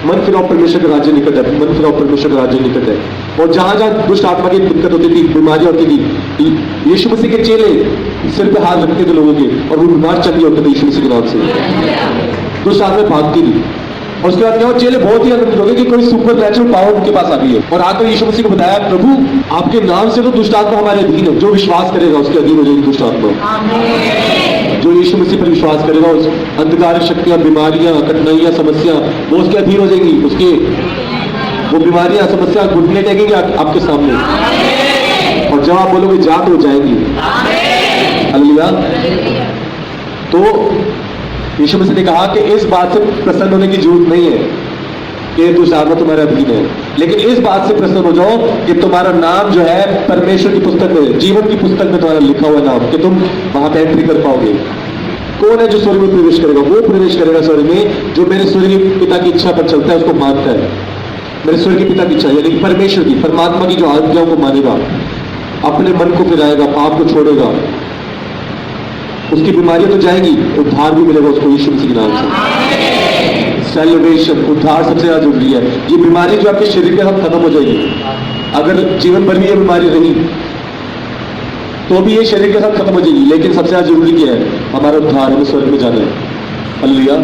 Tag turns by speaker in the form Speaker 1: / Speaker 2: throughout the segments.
Speaker 1: मन फिराओ परमेश्वर का राज्य निकट है, मन फिराओ परमेश्वर का राज्य निकट है। और जहां जहां दुष्ट आत्मा की दिक्कत होती थी, बीमारियां होती थी, यीशु मसीह के चेले सिर पे हाथ रखते थे लोगों के और वो बीमार चंगे होते थे यीशु मसीह के नाम से, दुष्ट आत्मा भागती थी। और उसके बाद क्या हुआ, चेले बहुत ही आनंदित हो गए कि कोई सुपर नेचुरल पावर उनके पास आ गई है। और आकर यीशु मसीह को बताया, प्रभु आपके नाम से तो दुष्ट आत्मा हमारे अधीन है, जो विश्वास करेगा उसके अधीन हो जाएगी दुष्ट आत्मा। जो यीशु मसीह पर विश्वास करेगा, उस अंधकार शक्तियां, बीमारियां, कठिनाइयां, समस्या वो उसके अधीन हो जाएंगी। उसके वो बीमारियां, समस्या घुटने टेकेंगे आपके सामने, और जब आप बोलोगे जा तो जाएंगी। हालेलुया। तो यीशु मसीह ने कहा कि इस बात से प्रसन्न होने की जरूरत नहीं है कि दुष्ट आत्मा तुम्हारे अधीन है, लेकिन इस बात से प्रसन्न हो जाओ कि तुम्हारा नाम जो है परमेश्वर की पुस्तक में, जीवन की पुस्तक में तुम्हारा लिखा हुआ नाम, कि तुम वहां पे एंट्री कर पाओगे। कौन है जो स्वर्ग में प्रवेश करेगा? वो प्रवेश करेगा स्वर्ग में जो मेरे स्वर्गीय पिता की इच्छा पर चलता है, उसको मानता है। मेरे स्वर्गीय पिता की इच्छा यानी परमेश्वर की, परमात्मा की जो आज्ञाओं को मानेगा, अपने मन को फिराएगा, पाप को छोड़ेगा, उसकी बीमारियां तो जाएंगी, उद्धार भी मिलेगा उसको यीशु मसीह के नाम से। सेलिब्रेशन, उद्धार सबसे ज्यादा जरूरी है। ये बीमारी जो आपके शरीर के साथ खत्म हो जाएगी, अगर जीवन भर भी ये बीमारी रही तो भी ये शरीर के साथ खत्म हो जाएगी, लेकिन सबसे ज्यादा जरूरी क्या है? हमारा उद्धार, हमें स्वर्ग में जाना है। हालेलुया।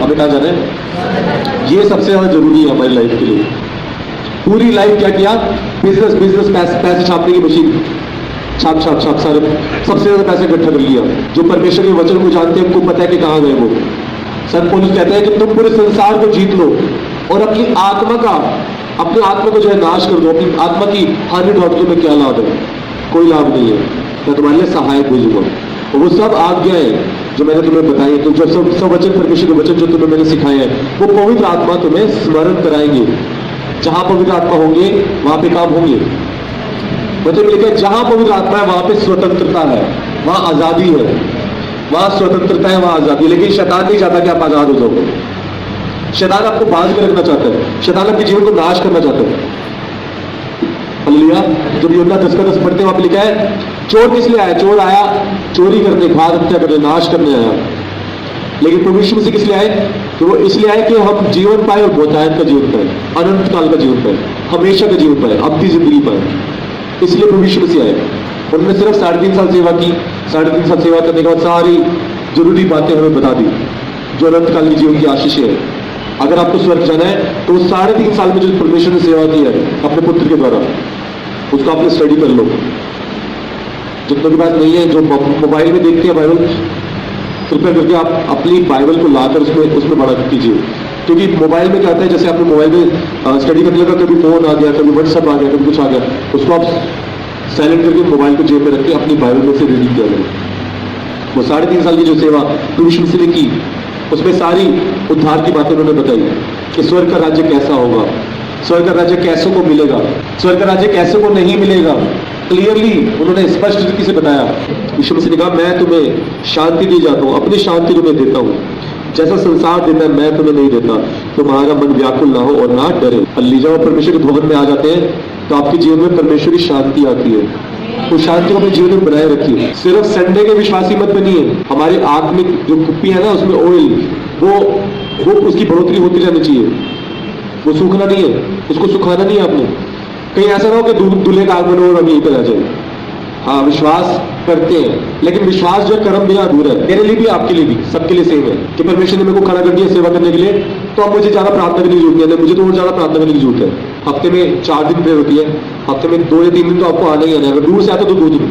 Speaker 1: हमें कहाँ जाना है? ये सबसे ज्यादा जरूरी है हमारी लाइफ के लिए। पूरी लाइफ क्या किया? बिजनेस पैसे छापने की मशीन, छाप सारे सबसे ज्यादा पैसे इकट्ठा कर लिया। जो परमेश्वर के वचन को जानते हैं उनको पता है कि कहां गए वो। संत पौलुस कहते हैं कि तुम पूरे संसार को जीत लो और अपनी आत्मा को जो है नाश कर दो। अपनी आत्मा की हानि ढूंढ में क्या लाभ है? कोई लाभ नहीं है। मैं तुम्हारे लिए सहायक भेजूंगा। और वो सब आज्ञाएं जो मैंने तुम्हें बताई, तो जो सब वचन, परमेश्वर के वचन जो तुम्हें मैंने सिखाए हैं, वो पवित्र आत्मा तुम्हें स्मरण कराएंगे। जहां पवित्र आत्मा होंगे वहां पे काम होंगे। मतलब लिखा है जहां पवित्र आत्मा है वहां पे स्वतंत्रता है, वहां आजादी है। वहां स्वतंत्रता है, वहां आजादी। लेकिन शैतान नहीं चाहता कि आप आजाद हो जाओ। शैतान आपको बांध के रखना चाहता है, शैतान आपके जीवन को नाश करना चाहता है। हालेलुया। जब यूहन्ना 10:10 पढ़ते हैं वहां पे लिखा है, चोर किस लिए आया? चोर आया चोरी करने, घात हत्या करने, नाश करने आया। लेकिन प्रभु यीशु मसीह किस लिए आए? कि वो इसलिए आए कि हम जीवन पाए और बहुतायत का जीवन पाए, अनंत काल का जीवन पाए, हमेशा का जीवन पाए, अवधि जिंदगी पाए। इसलिए प्रभु यीशु मसीह आए। उन्होंने सिर्फ 3.5 साल सेवा की। 3.5 साल सेवा करने के बाद सारी जरूरी बातें हमें बता दी जो अनंत काल के जीवन की आशीष है। अगर आपको स्वर्ग जाना है तो 3.5 साल में जो परमेश्वर ने सेवा की है अपने पुत्र के द्वारा, उसको आपने स्टडी कर लो। जितनों के पास नहीं है, जो मोबाइल में देखते हैं बाइबल, कृपया करके आप अपनी बाइबल को लाकर उसमें बड़ा कीजिए। क्योंकि मोबाइल में क्या होता है, जैसे आपने मोबाइल में स्टडी करने लगा, कभी फोन आ गया, कभी व्हाट्सएप आ गया, कभी कुछ आ गया, उसको आप साइलेंट करके मोबाइल को जेब में रख के अपनी बाइबल में से रीडिंग किया करें। वो 3.5 साल की जो सेवा प्रभु यीशु मसीह ने की, उसमें सारी उद्धार की बातें उन्होंने बताई कि स्वर्ग का राज्य कैसा होगा, स्वर्ग का राज्य कैसों को मिलेगा, स्वर्ग का राज्य कैसों को नहीं मिलेगा। क्लियरली उन्होंने स्पष्ट रीति से बताया। यीशु मसीह ने कहा, मैं तुम्हें शांति दी जाता हूँ, अपनी शांति तुम्हें देता हूँ, जैसा संसार देता है मैं तुम्हें नहीं देता। तुम्हारा मन व्याकुल ना हो और ना डरे। जब आप परमेश्वर के भवन में आ जाते हैं तो आपके जीवन में परमेश्वर की शांति आती है। तो शांति को अपने जीवन में बनाए रखिए। सिर्फ संडे के विश्वासी मत बनिए। हमारी आत्मिक जो कुप्पी है ना, उसमें ऑयल, वो उसकी बढ़ोतरी होती रहनी चाहिए। वो सूखना नहीं है, उसको सुखाना नहीं है आपने। कहीं ऐसा ना हो कि दूल्हे का आगमन हो और हम यहीं पर आ जाए। हाँ, विश्वास करते हैं, लेकिन विश्वास जो कर्म बिना अधूरा है। मेरे लिए भी, आपके लिए भी, सबके लिए सेम है कि परमेश्वर ने मेरे को खड़ा कर दिया सेवा करने के लिए, तो अब मुझे ज्यादा प्रार्थना करने की जरूरत नहीं है। मुझे तो और ज्यादा प्रार्थना करने की जरूरत है। हफ्ते में 4 दिन प्रेयर होती है, हफ्ते में 2 या 3 दिन तो आपको आना ही आना है। अगर दूर से आते हो तो 2 दिन,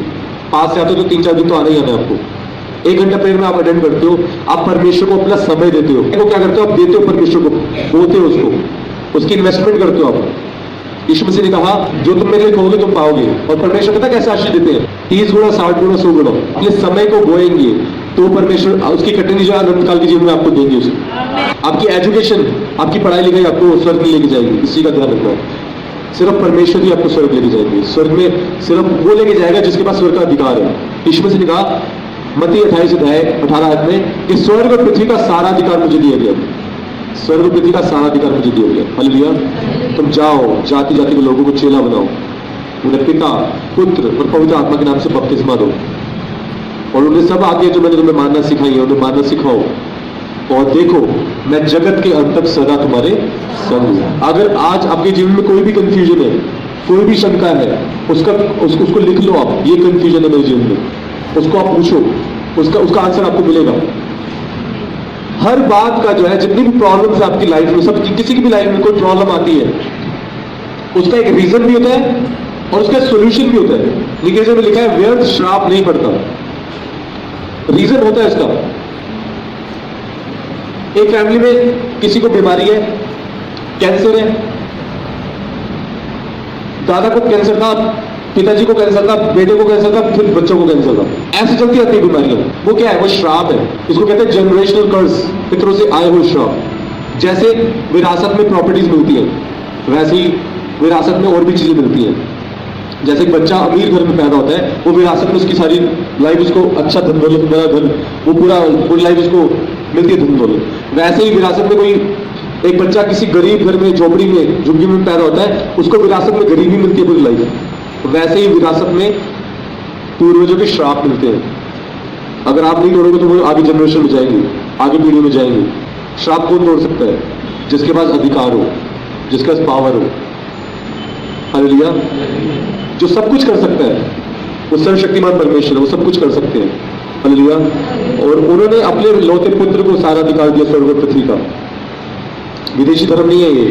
Speaker 1: पास से आते हो तो 3-4 दिन तो आना ही आना है आपको। 1 घंटा प्रेयर में आप अटेंड करते हो, आप परमेश्वर को अपना समय देते हो। वो क्या करते हो? आप देते हो परमेश्वर को, बोते हो उसको, उसकी इन्वेस्टमेंट करते हो आप। यीशु मसीह ने कहा, जो तुम मेरे लिए कहोगे तुम पाओगे। और परमेश्वर पता कैसे आशीष देते हैं? 30 गुना, 60 गुना, 100 गुना। अपने समय को बोएंगे तो परमेश्वर उसकी कटनी जो अनंत काल के जीवन में आपको देंगे। उसे आपकी एजुकेशन, आपकी पढ़ाई लिखाई आपको स्वर्ग में लेके जाएगी। इसी का ध्यान रखना। सिर्फ परमेश्वर ही आपको स्वर्ग लेके जाएंगे। स्वर्ग में सिर्फ वो लेके जाएगा जिसके पास स्वर्ग का अधिकार है। यीशु मसीह ने कहा मत्ती 28:18 में कि स्वर्ग और पृथ्वी का सारा अधिकार मुझे दिया गया। स्वर्ग और पृथ्वी का सारा अधिकार मुझे दिया गया। हालेलुया। तुम जाओ, जाति जाति के लोगों को चेला बनाओ, उन्हें पिता, पुत्र और पवित्र आत्मा के नाम से बपतिस्मा दो, और उन्हें सब आज्ञा जो मैंने तुम्हें मानना सिखाई है उन्हें मानना सिखाओ। और देखो मैं जगत के अंत तक सदा तुम्हारे संग हूं। अगर आज आपके जीवन में कोई भी कंफ्यूजन है, कोई भी शंका है, उसको लिख लो आप, ये कंफ्यूजन है मेरे जीवन में, उसको आप पूछो, उसका आंसर आपको मिलेगा। हर बात का जो है, जितनी भी प्रॉब्लम्स आपकी लाइफ में, सब किसी की भी लाइफ में कोई प्रॉब्लम आती है, उसका एक रीजन भी होता है और उसका सोल्यूशन भी होता है। लिटरेचर में लिखा है व्यर्थ श्राप नहीं पड़ता, रीजन होता है इसका। एक फैमिली में किसी को बीमारी है, कैंसर है, दादा को कैंसर था, पिताजी को कैंसर था, बेटे को कैंसर था, फिर बच्चों को कैंसर था, ऐसे चलती आती है बीमारियां। वो क्या है? वो श्राप है। इसको कहते हैं जनरेशनल कर्स, पितरों से आए हुए श्राप। जैसे विरासत में प्रॉपर्टीज मिलती है, वैसे ही विरासत में और भी चीजें मिलती हैं। जैसे एक बच्चा अमीर घर में पैदा होता है, वो विरासत में उसकी सारी लाइफ उसको अच्छा धन दौलत, बड़ा घर, वो पूरी लाइफ उसको मिलती है धन दौलत। वैसे ही विरासत में कोई एक बच्चा किसी गरीब घर में, झोपड़ी में, झुग्गी में पैदा होता है, उसको विरासत में गरीबी मिलती है पूरी लाइफ। वैसे ही विरासत में पूर्वजों के श्राप मिलते हैं। अगर आप नहीं तोड़ोगे तो वो आगे जनरेशन में जाएंगे, आगे पीढ़ी में जाएंगे। श्राप कौन तोड़ सकता है? जिसके पास अधिकार हो, जिसके पास पावर हो। हालेलुया। जो सब कुछ कर सकता है, वो सर्वशक्तिमान परमेश्वर है, वो सब कुछ कर सकते हैं। हालेलुया। और उन्होंने अपने लौते पुत्र को सारा अधिकार दिया स्वर्ग और पृथ्वी का। विदेशी धर्म नहीं है ये।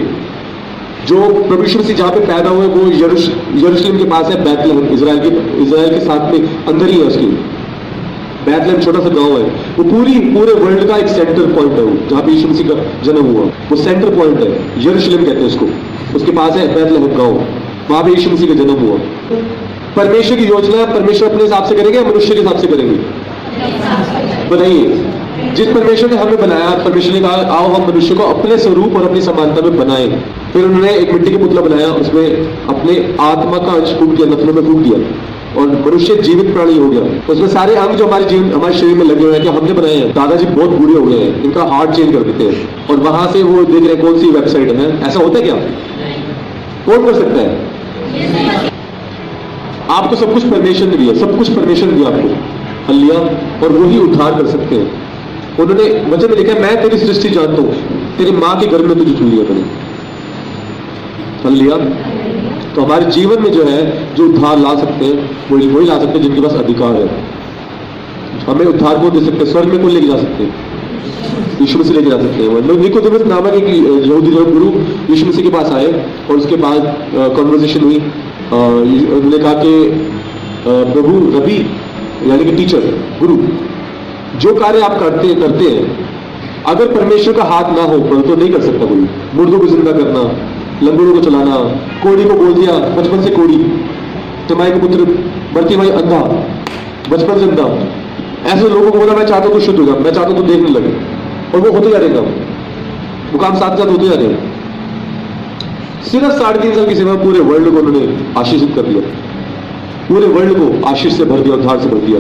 Speaker 1: जो प्रभु यीशु मसीह जहां पे पैदा हुए वो यरूशलेम के पास है, बैतलहम, इजराइल के साथ में अंदर ही है उसकी। बैतलहम छोटा सा गांव है, वो पूरे वर्ल्ड का एक सेंटर पॉइंट है, वो जहां पे यीशु मसीह का जन्म हुआ, वो सेंटर पॉइंट है, यरूशलेम कहते हैं उसको। उसके पास है बैतलहम गांव, वहां पे यीशु मसीह का जन्म हुआ। परमेश्वर की योजना परमेश्वर अपने हिसाब से करेंगे, मनुष्य के हिसाब से करेंगे? बताइए। जिस परमेश्वर ने हमें बनाया, परमेश्वर ने कहा आओ हम मनुष्य को अपने स्वरूप और अपनी समानता में बनाए। फिर उन्होंने एक मिट्टी का पुतला बनाया, उसमें अपने आत्मा का अंश फूंक दिया, नथनों में फूंक दिया, और मनुष्य जीवित प्राणी हो गया। उसमें सारे अंग जो हमारे शरीर में लगे हुए हैं, क्या हमने बनाए हैं? दादाजी बहुत बूढ़े हो गए हैं, इनका हार्ट चेंज कर देते हैं, और वहां से वो देख रहे हैं कौन सी वेबसाइट है। ऐसा होता है क्या? कौन कर सकता है? आपको सब कुछ परमेश्वर ने दिया, सब कुछ परमेश्वर ने दिया आपको। हल्लिया। और वही उद्धार कर सकते हैं। उन्होंने वचन में लिखा, मैं तेरी सृष्टि जानता हूं, तेरी मां के गर्भ में तुझे चुन लिया मैंने। हल्लिया। तो हमारे जीवन में जो है, जो उद्धार ला सकते हैं, वही ला सकते हैं जिनके पास अधिकार है। हमें उद्धार को दे सकते हैं, स्वर्ग में कौन लेके जा सकते हैं? यीशु मसीह लेके जा सकते हैं। निकोदेमुस नामक एक यहूदी गुरु यीशु मसीह के पास आए, और उसके बाद कॉन्वर्सेशन हुई। उन्होंने कहा कि प्रभु, रबी यानी कि टीचर, गुरु, जो कार्य आप करते हैं, अगर परमेश्वर का हाथ ना हो तो नहीं कर सकता कोई। मुर्दों को जिंदा करना, लंगड़ों को चलाना, कोड़ी को बोल दिया बचपन से कोड़ी, तिमाई का पुत्र बर्तिमाई अंधा, बचपन से अंधा। ऐसे लोगों को बोला मैं चाहता हूं तो शुद्ध होगा, मैं चाहता हूं तो देखने लगे, और वो होते जा रहे काम, वो काम साथ साथ होते जा रहे हैं। सिर्फ 3.5 साल की सेवा पूरे वर्ल्ड को उन्होंने आशीषित कर दिया, पूरे वर्ल्ड को आशीष से भर दिया, उद्धार से भर दिया।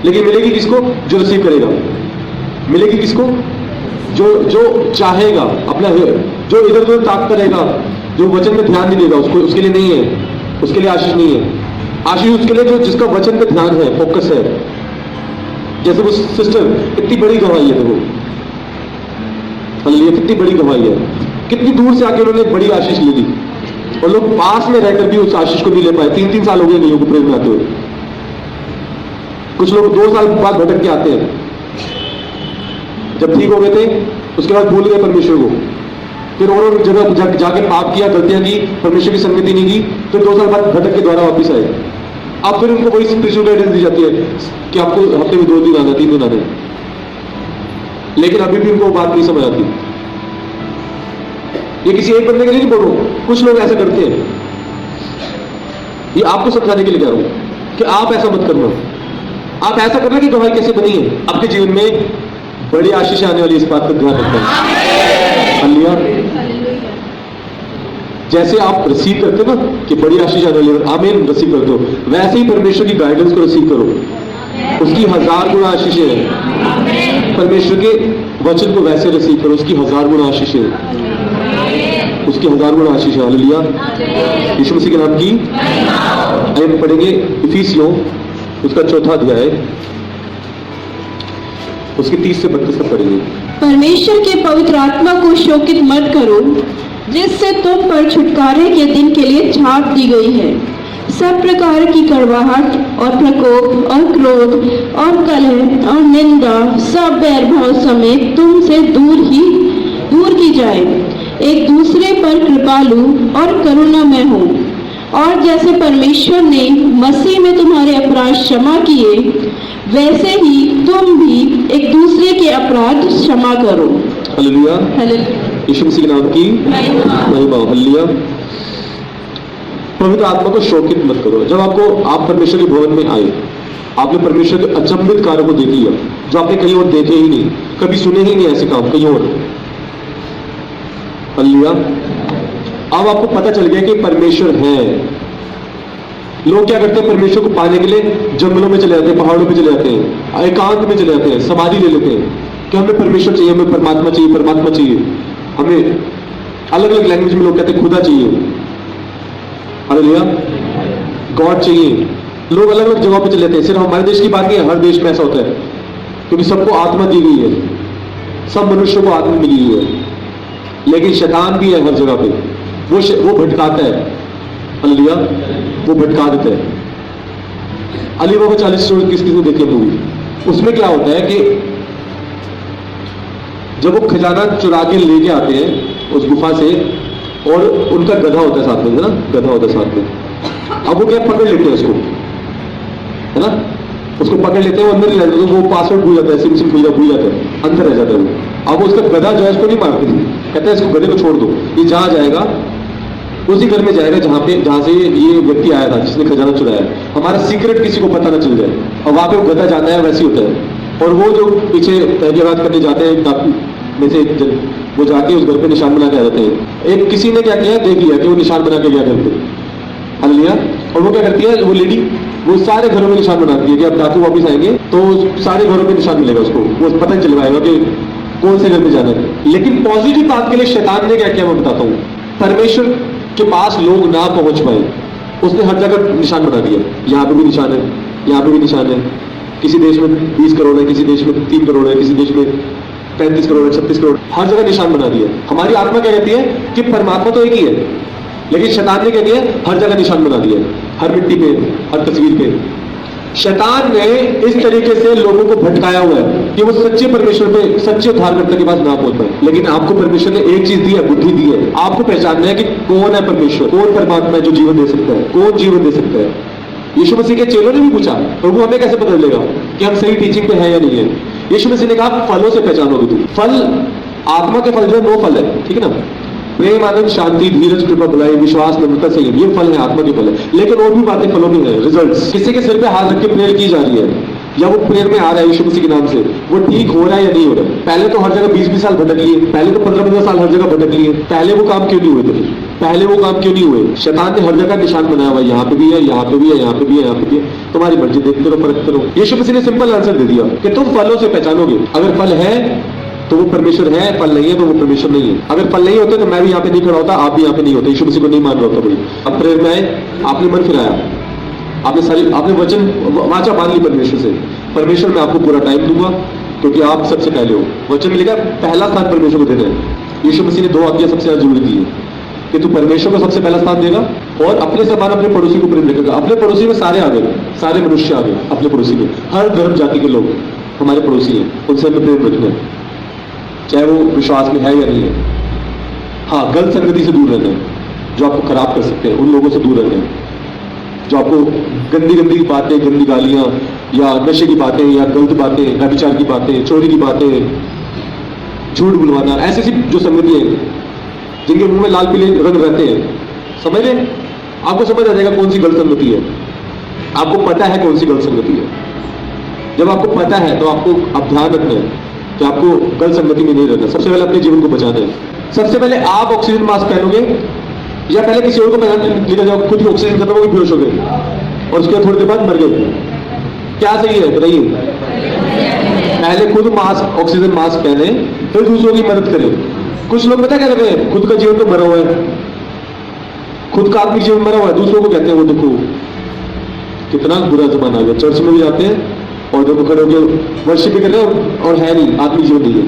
Speaker 1: लेकिन मिलेगी किसको? जो रिसीव करेगा। मिलेगी किसको? जो चाहेगा, अपना जो इधर उधर ताकता रहेगा, जो वचन में ध्यान नहीं देगा, उसके लिए नहीं है, उसके लिए आशीष नहीं है। आशीष उसके लिए जो जिसका वचन पे ध्यान है, फोकस है। जैसे वो सिस्टर, कितनी बड़ी गवाही है, देखो हालेलुया, कितनी बड़ी गवाही है। कितनी दूर से आके उन्होंने बड़ी आशीष ले ली, और लोग पास में रहकर भी उस आशीष को नहीं ले पाए। 3-3 साल हो गए नहीं को प्रेम में आते हुए। कुछ लोग 2 साल बाद भटक के आते हैं, जब ठीक हो गए थे उसके बाद भूल गए परमेश्वर को, फिर और जगह जाके पाप किया, गलतियां की, परमेश्वर की संगति नहीं की, फिर 2 साल बाद भटक के द्वारा वापिस आए। अब फिर उनको वही स्पिरिचुअल गाइडेंस दी जाती है कि आपको हफ्ते में 2 दिन आना, 3 दिन आने, लेकिन अभी भी उनको बात नहीं समझ आती। ये किसी एक बंदे के लिए नहीं बोल रहा हूं, कुछ लोग ऐसा करते हैं। ये आपको समझाने के लिए कह रहा हूं कि आप ऐसा मत करना। आप ऐसा करना कि गवाही कैसे बनी है आपके जीवन में, बड़ी आशीष आने वाली, इस बात का ध्यान रखना। हालेलुया। जैसे आप रिसीव करते हो ना कि बड़ी आशीष आने वाली, आमीन, रिसीव करते हो, वैसे ही परमेश्वर की गाइडेंस को रिसीव करो। उसकी 1000 गुना आशीष है। परमेश्वर के वचन को वैसे रिसीव करो, उसकी 1000 गुना आशीष है, उसकी 1000 गुना आशीष है। हालेलुया। यीशु मसीह के नाम की हम पढ़ेंगे इफिसियों उसका 4था अध्याय, उसके 30 से 32 तक पढ़ेंगे।
Speaker 2: परमेश्वर के पवित्र आत्मा को शोकित मत करो, जिससे तुम पर छुटकारे के दिन के लिए छाप दी गई है। सब प्रकार की कड़वाहट और प्रकोप और क्रोध और कलह और निंदा सब बैरभाव समेत तुमसे दूर की जाए। एक दूसरे पर कृपालु और करुणामय हो, और जैसे परमेश्वर ने मसीह में तुम्हारे अपराध क्षमा किए, वैसे ही तुम भी एक दूसरे के अपराध क्षमा करो।
Speaker 1: हालेलुया।
Speaker 2: हालेलुया।
Speaker 1: यीशु मसीह के नाम की महिमा। हालेलुया। पवित्र आत्मा को शोकित मत करो। जब आप परमेश्वर के भवन में आए, आपने परमेश्वर के अचंभित कार्यों को देख लिया जो आपने कहीं और देखे ही नहीं, कभी सुने ही नहीं ऐसे काम कहीं और। हालेलुया। अब आपको पता चल गया कि परमेश्वर है। लोग क्या करते हैं, परमेश्वर को पाने के लिए जंगलों में चले जाते हैं, पहाड़ों पे चले जाते हैं, एकांत में चले जाते हैं, समाधि ले लेते हैं कि हमें परमेश्वर चाहिए, हमें परमात्मा चाहिए, परमात्मा चाहिए। हमें अलग अलग लैंग्वेज में लोग कहते हैं खुदा चाहिए। हालेलुया। गॉड चाहिए। लोग अलग अलग जगहों पे चले जाते हैं। सिर्फ हमारे देश की बात नहीं है, हर देश में ऐसा होता है, क्योंकि सबको आत्मा दी गई है, सब मनुष्यों को आत्मा मिली हुई है। लेकिन शैतान भी है हर जगह पे, वो भटकाता है। हालेलुया। वो भटका देता है। अली बाबा 40 स्टोरी किस किसने देखी मूवी? उसमें क्या होता है कि जब वो खजाना चुरा के लेके आते हैं उस गुफा से, और उनका गधा होता है साथ में, है ना, गधा होता है साथ में। अब वो क्या पकड़ लेते हैं उसको, है ना, उसको पकड़ लेते हैं, वो अंदर ही रह जाते हैं, वो पासवर्ड भूल जाता है, सिम भूल जाता है, अंदर रह जाता है वो। अब उसका गधा जो है उसको नहीं मारते, कहते हैं इसको गधे को छोड़ दो, ये जहां जाएगा उसी घर में जाएगा जहां से ये व्यक्ति आया था जिसने खजाना चुराया। हमारा सीक्रेट किसी को पता ना चल जाए। और वहां पे वो गधा जाता है, वैसे ही होता है। और वो जो पीछे तहजीबात करने जाते हैं में से वो जाके उस घर पे निशान बना के आ जाते हैं। एक किसी ने क्या किया, देख लिया कि वो निशान बना के गया घर पे। हालेलुया। और वो क्या करती है, वो लेडी वो सारे घरों में निशान बनाती है कि अब डाकू वापिस आएंगे तो सारे घरों पे निशान मिलेगा उसको, वो पता नहीं चल पाएगा कि कौन से घर में जाना है। लेकिन पॉजिटिव बात के लिए शैतान ने क्या किया मैं बताता हूँ। परमेश्वर के पास लोग ना पहुंच पाए, उसने हर जगह निशान बना दिया। यहाँ पे भी निशान है, यहाँ पे भी निशान है। किसी देश में 20 करोड़ है, किसी देश में 3 करोड़ है, किसी देश में 35 करोड़ है, 36 करोड़, हर जगह निशान बना दिया। हमारी आत्मा क्या कहती है कि परमात्मा तो एक ही है, लेकिन शैतान ने क्या किया, हर जगह निशान बना दिया, हर मिट्टी पे, हर तस्वीर पे। शैतान ने इस तरीके से लोगों को भटकाया हुआ है कि वो सच्चे परमेश्वर पे, सच्चे उद्धारकर्ता के पास ना पहुंच पाए। लेकिन आपको परमेश्वर ने एक चीज दी है, बुद्धि दी है। आपको पहचानना है कि कौन है परमेश्वर, कौन परमात्मा है जो जीवन दे सकता है, कौन जीवन दे सकता है। यीशु मसीह के चेलों ने भी पूछा, प्रभु हमें कैसे पता चलेगा कि हम सही टीचिंग पे है या नहीं है? यीशु मसीह ने कहा फलों से पहचानोगे तुम। फल, आत्मा के फल जो है 9 फल है, ठीक है ना, प्रेम, आनंद, शांति, धीरज, कृपा, भलाई, विश्वास, नम्रता, संयम, ये फल है, आत्मा के फल है। लेकिन और भी बातें फलों में है, रिजल्ट्स। किसी के सिर पे हाथ रख के प्रेयर की जा रही है, या वो प्रेयर में आ रहा है यीशु मसीह के नाम से, वो ठीक हो रहा है या नहीं हो रहा है? पहले तो हर जगह 20-20 साल भटक लिए, पहले तो 15-15 साल हर जगह भटक लिए, पहले वो काम क्यों नहीं हुए थे? पहले वो काम क्यों नहीं हुए? शैतान ने हर जगह निशान बनाया हुआ, यहाँ पे भी है, यहाँ पे भी है, यहाँ पे भी है, यहाँ पे भी है। तुम्हारी मर्जी, देखते रहो, परखते रहो। यीशु मसीह ने सिंपल आंसर दे दिया कि तुम फलों से पहचानोगे। अगर फल है तो वो परमेश्वर है, फल नहीं है तो वो परमेश्वर नहीं है। अगर फल नहीं होते तो मैं भी यहाँ पे नहीं खड़ा होता, आप भी यहाँ पे नहीं होते, यीशु मसीह को नहीं मान रहा होता। भाई अब प्रेयर में आए, आपने मन फिराया, आपने वचन वाचा मान ली परमेश्वर से, परमेश्वर मैं आपको पूरा टाइम दूंगा क्योंकि आप सबसे पहले हो। वचन में लिखा पहला स्थान परमेश्वर को देना है। यीशु मसीह ने 2 आज्ञा सबसे ज्यादा जरूरी दी है कि तू परमेश्वर को सबसे पहला स्थान देगा और अपने समान अपने पड़ोसी को प्रेम रखेगा। अपने पड़ोसी में सारे आ गए, सारे मनुष्य आ गए अपने पड़ोसी में, हर धर्म जाति के लोग हमारे पड़ोसी हैं, उनसे हमें प्रेम रखना है, चाहे वो विश्वास में है या नहीं है। हाँ, गलत संगति से दूर रहना है, जो आपको खराब कर सकते हैं, उन लोगों से दूर रहना है। जो आपको गंदी गंदी बातें, गंदी गालियां या नशे की बातें या गलत बातें, व्यभिचार की बातें, चोरी की बातें, झूठ बुलवाना, ऐसी जो संगति है जिनके मुंह में लाल पीले रंग रहते हैं, समझ रहे? आपको समझ आ जाएगा कौन सी गलत संगति है। आपको पता है कौन सी गलत संगति है। जब आपको पता है तो आपको अब ध्यान रखना है कि आपको गलत संगति में नहीं रहना। सबसे पहले अपने जीवन को बचाना है। सबसे पहले आप ऑक्सीजन मास्क पहनोगे या पहले किसी और को पहन लेकर जाओ, खुद ही ऑक्सीजन खत्म होगी, बेहोश हो गए और उसके बाद थोड़ी देर बाद मर गए। क्या सही है बताइए? पहले खुद मास्क, ऑक्सीजन मास्क पहने, फिर दूसरों की मदद करें। कुछ लोग पता क्या कर रहे हैं, खुद का जीवन तो मरा हुआ है, खुद का आत्मिक जीवन मरा हुआ है, दूसरों को कहते हैं वो देखो कितना बुरा जमाना आ गया। चर्च में भी जाते हैं और देखो खड़े होकर वर्शिप भी कर रहे हैं और है नहीं, आत्मिक जीवन नहीं है।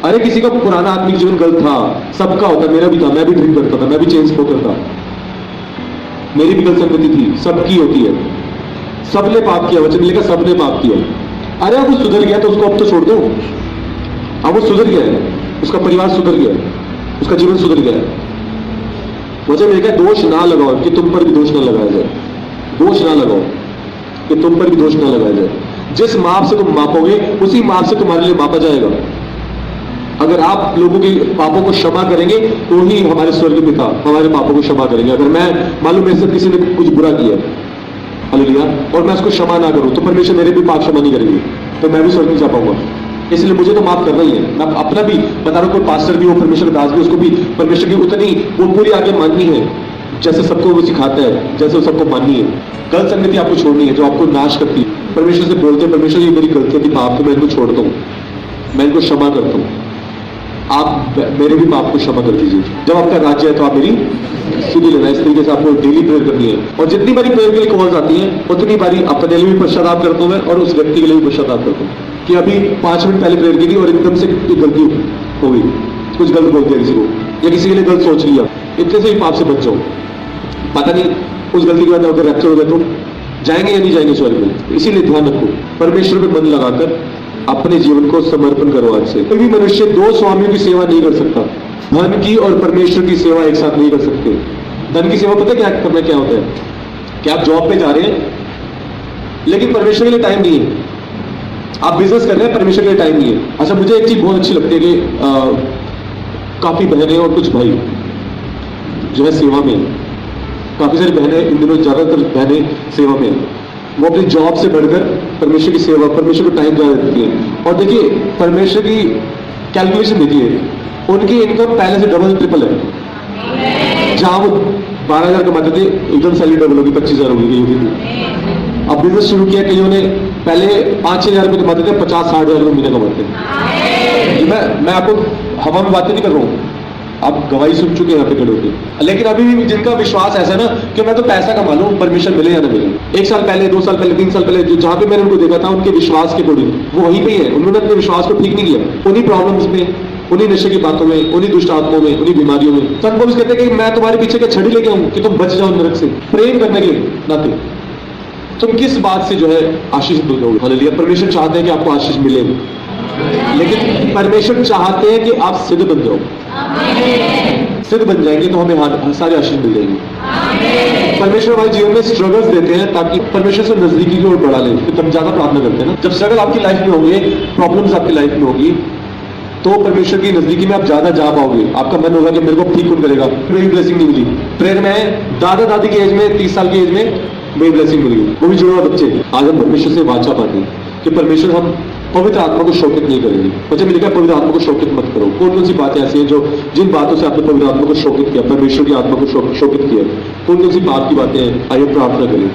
Speaker 1: अरे किसी का पुराना आत्मिक जीवन गलत था, सबका होता, मेरा भी था, मैं भी ड्रिंक करता था, मैं भी चेन स्मोकर था, मेरी भी गलत संगति थी, सबकी होती है, सबने पाप किया, वचन लिखा सबने पाप किया। अरे अब वो सुधर गया तो उसको अब तो छोड़ दो, अब वो सुधर गया है, उसका परिवार सुधर गया, उसका जीवन सुधर गया है। वचन लिखा है दोष ना लगाओ कि तुम पर भी दोष ना लगाया जाए, दोष ना लगाओ कि तुम पर भी दोष ना लगाया जाए। जिस माप से तुम मापोगे उसी माप से तुम्हारे लिए मापा जाएगा। अगर आप लोगों के पापों को क्षमा करेंगे तो ही हमारे स्वर्गीय पिता हमारे पापों को क्षमा करेंगे। अगर मैं मालूम मेरे से किसी ने कुछ बुरा किया, हालेलुया, और मैं उसको क्षमा ना करूं तो परमेश्वर मेरे भी पाप क्षमा नहीं करेंगे, तो मैं भी स्वर्ग नहीं जा पाऊंगा। इसलिए मुझे तो माफ करना ही है। मैं अपना भी बता रहा हूं, कोई पास्टर भी हो, परमेश्वर दास भी, उसको भी परमेश्वर की उतनी वो पूरी आगे माननी है जैसे सबको वो सिखाता है, जैसे वो सबको माननी है। गलत संगति आपको छोड़नी है जो आपको नाश करती है। परमेश्वर से बोलते हैं, परमेश्वर ये मेरी गलती थी, पाप तो मैं इनको छोड़ता हूँ, मैं इनको क्षमा करता हूँ, आप मेरे भी पाप को क्षमा कर दीजिए। जब आपका राज्य है तो आप मेरी सुधी लेना। इस तरीके से आपको डेली प्रेयर करनी है। और जितनी बारी प्रेयर के लिए कॉल्स आती है उतनी बारी अपने लिए भी पश्चाताप करता हूँ मैं, और उस व्यक्ति के लिए भी पश्चाताप करता हूँ कि अभी 5 मिनट पहले प्रेयर की थी और एकदम से गलती हो गई, कुछ गलत बोल दिया किसी को, या किसी के लिए गलत सोच लिया, इतने से ही पाप से बच जाओ। पता नहीं उस गलती के बाद अगर रैप्चर हो गया तो जाएंगे या नहीं जाएंगे स्वर्ग में। इसीलिए ध्यान रखो, परमेश्वर पे मन लगाकर अपने जीवन को समर्पण करो। आज से कोई भी मनुष्य 2 स्वामियों की सेवा नहीं कर सकता। धन की और परमेश्वर की सेवा एक साथ नहीं कर सकते। धन की सेवा पता क्या करना क्या होता है कि आप जॉब पे जा रहे हैं लेकिन परमेश्वर के लिए टाइम नहीं है, आप बिजनेस कर रहे हैं, परमेश्वर के लिए टाइम नहीं है। अच्छा, मुझे एक चीज बहुत अच्छी लगती है कि काफी बहनें और कुछ भाई जो है सेवा में, काफी सारी बहनें इन दिनों, ज्यादातर बहनें सेवा में, वो अपनी जॉब से बढ़कर परमेश्वर की सेवा, परमेश्वर को टाइम ज्यादा देती है। और देखिए परमेश्वर की कैलकुलेशन देखिए, उनकी इनकम पहले से डबल ट्रिपल है। जहां वो 12,000 कमाते थे एकदम सैलरी डबल होगी, 25,000 होगी। अब बिजनेस शुरू किया, कईयों ने पहले 5-6 हजार रुपये कमाते थे, 50-60 हजार रुपये महीने कमाते हैं। मैं आपको हवा में बातें नहीं कर रहा हूँ, आप गवाही सुन चुके हैं यहाँ पे खड़े होकर। लेकिन अभी भी जिनका विश्वास ऐसा ना कि मैं तो पैसा कमा लूं, परमिशन मिले या ना मिले, 1 साल पहले, 2 साल पहले, 3 साल पहले जहां पे मैंने उनको देखा था, उनके विश्वास के अकॉर्डिंग वो वहीं पे ही है। उन्होंने अपने विश्वास को ठीक नहीं किया, उन्हीं प्रॉब्लम्स में, उन्हीं नशे की बातों में, उन्हीं दुष्ट आत्माओं में, उन्हीं बीमारियों में। संत पौलुस कहते हैं कि मैं तुम्हारे पीछे क्या छड़ी लेके आऊं कि तुम बच जाओ नरक से। प्रेम करने के नाते तुम किस बात से जो है आशीष दोगे? हालेलुया। परमेश्वर चाहते हैं कि आपको आशीष मिले, लेकिन परमेश्वर चाहते हैं कि आप सिद्ध बन जाओ। सिद्ध बन जाएंगे तो हमें सारे आशीष मिल जाएंगे। परमेश्वर हमारे जीवन में स्ट्रगल्स देते हैं ताकि परमेश्वर से नजदीकी की ओर बढ़ा ले। तो तब ज्यादा प्रार्थना करते हैं ना। जब स्ट्रगल आपकी लाइफ में होंगे, प्रॉब्लम्स आपकी लाइफ में होगी, तो परमेश्वर की नजदीकी में आप ज्यादा जा पाओगे। आपका मन होगा कि मेरे को ठीक कौन करेगा, मेरी ब्लेसिंग नहीं मिली। प्रेयर में दादा दादी की एज में, 30 साल की एज में मेरी ब्लेसिंग मिली, वो भी जुड़वा बच्चे। आज हम परमेश्वर से वाचा पाते हैं कि परमेश्वर हम पवित्र आत्मा को शोकित नहीं करेंगे। वचन में लिखा है पवित्र आत्मा को शोकित मत करो। कौन कौन सी बातें ऐसी हैं जो, जिन बातों से आपने पवित्र आत्मा को शोकित किया, परमेश्वर की आत्मा को शोकित किया? कौन कौन सी बात की बातें हैं? आइए प्रार्थना करें।